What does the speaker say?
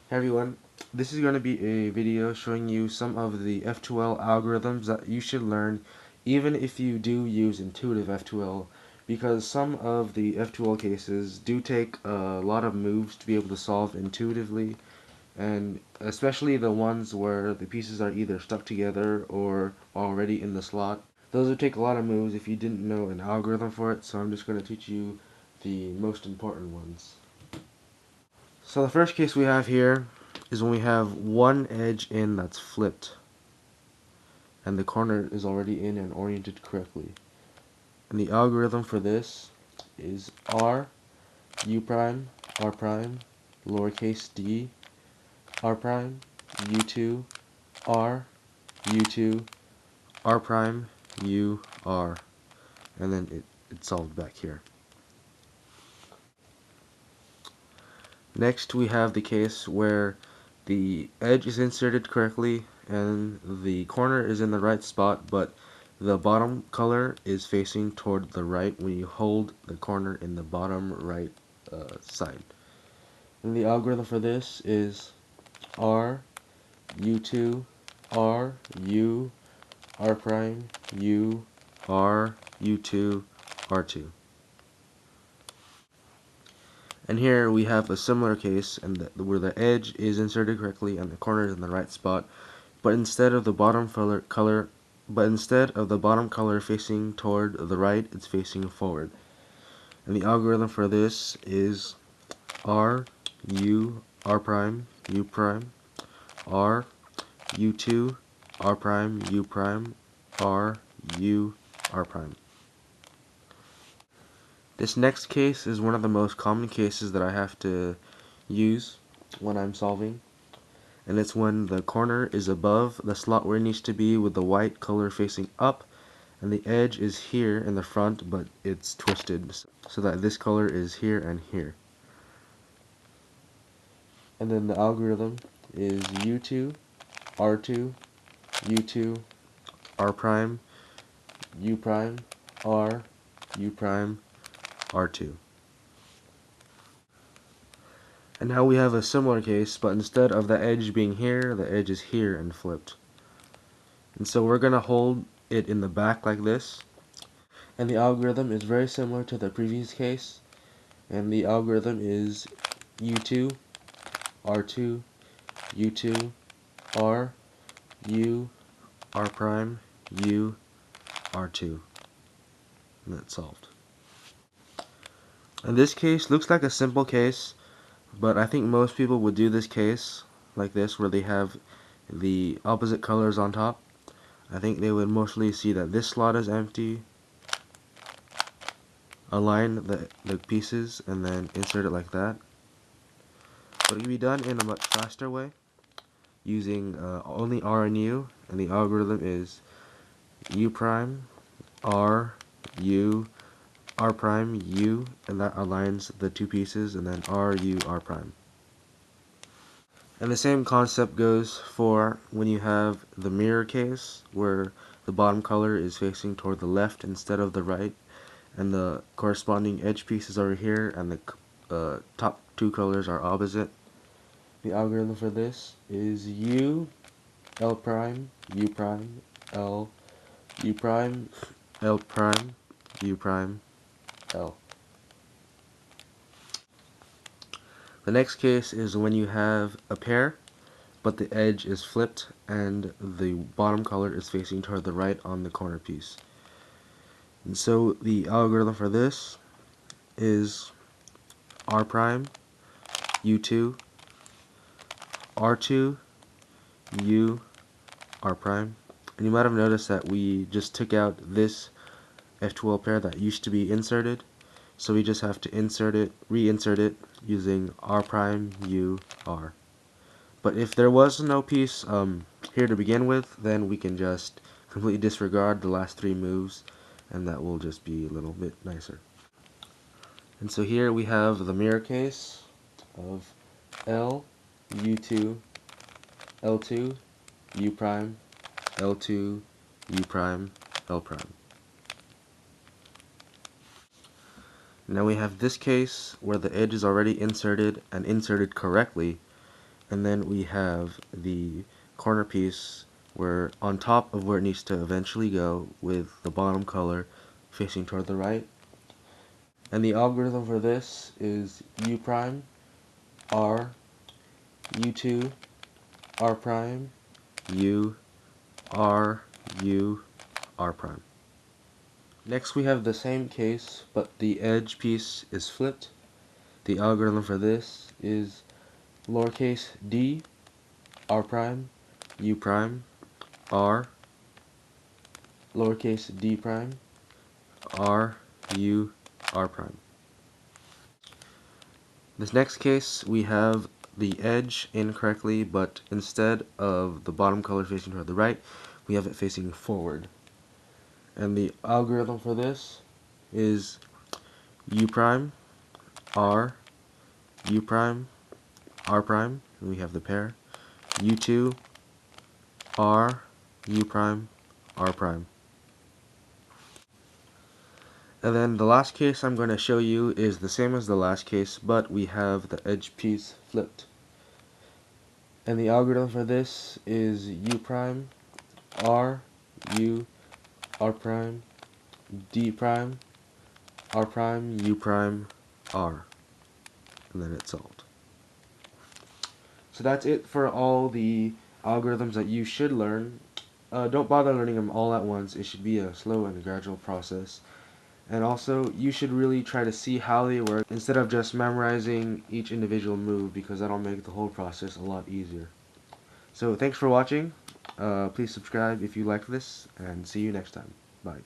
Hey everyone, this is going to be a video showing you some of the F2L algorithms that you should learn even if you do use intuitive F2L, because some of the F2L cases do take a lot of moves to be able to solve intuitively, and especially the ones where the pieces are either stuck together or already in the slot. Those would take a lot of moves if you didn't know an algorithm for it, so I'm just going to teach you the most important ones. So the first case we have here is when we have one edge in that's flipped and the corner is already in and oriented correctly. And the algorithm for this is R, U prime, R prime, lowercase d, R prime, U2, R, U2, R prime, U, R. And then it's solved back here. Next we have the case where the edge is inserted correctly and the corner is in the right spot, but the bottom color is facing toward the right when you hold the corner in the bottom right side. And the algorithm for this is R, U2, R, U, R prime, U, R, U2, R2. And here we have a similar case where the edge is inserted correctly and the corner is in the right spot, but instead of the bottom color facing toward the right, it's facing forward. And the algorithm for this is R, U, R prime, U prime, R, U2, R prime, U prime, R, U, R prime. This next case is one of the most common cases that I have to use when I'm solving, and it's when the corner is above the slot where it needs to be with the white color facing up, and the edge is here in the front, but it's twisted so that this color is here and here. And then the algorithm is U2, R2, U2, R prime, U prime, R, U prime, R2. And now we have a similar case, but instead of the edge being here, the edge is here and flipped. And so we're going to hold it in the back like this. And the algorithm is very similar to the previous case. And the algorithm is U2, R2, U2, R, U, R prime, U, R2. And that's solved. And this case looks like a simple case, but I think most people would do this case like this where they have the opposite colors on top. I think they would mostly see that this slot is empty, align the pieces, and then insert it like that. But it can be done in a much faster way using only R and U, and the algorithm is U prime, R, U, R prime, U, and that aligns the two pieces, and then R, U, R prime. And the same concept goes for when you have the mirror case, where the bottom color is facing toward the left instead of the right, and the corresponding edge piece is over here, and the top two colors are opposite. The algorithm for this is U, L prime, U prime, L, U prime, L prime, U prime, L. The next case is when you have a pair, but the edge is flipped and the bottom color is facing toward the right on the corner piece. And so the algorithm for this is R prime, U2, R2, U, R prime. And you might have noticed that we just took out this F2L pair that used to be inserted, so we just have to reinsert it using R prime, U, R. But if there was no piece here to begin with, then we can just completely disregard the last three moves, and that will just be a little bit nicer. And so here we have the mirror case of L, U2, L2, U prime, L2, U prime, L prime. Now we have this case where the edge is already inserted and inserted correctly, and then we have the corner piece where on top of where it needs to eventually go, with the bottom color facing toward the right. And the algorithm for this is U prime, R, U2, R prime, U, R, U, R prime. Next we have the same case, but the edge piece is flipped. The algorithm for this is lowercase d, R prime, U prime, R, lowercase d prime, R, U, R prime. This next case, we have the edge incorrectly, but instead of the bottom color facing toward the right, we have it facing forward. And the algorithm for this is U prime, R, U prime, R prime, and we have the pair, U2, R, U prime, R prime. And then the last case I'm going to show you is the same as the last case, but we have the edge piece flipped. And the algorithm for this is U prime, R, U, R prime, D prime, R prime, U prime, R. And then it's solved. So that's it for all the algorithms that you should learn. Don't bother learning them all at once. It should be a slow and gradual process. And also, you should really try to see how they work instead of just memorizing each individual move, because that'll make the whole process a lot easier. So thanks for watching. Please subscribe if you liked this, and see you next time. Bye.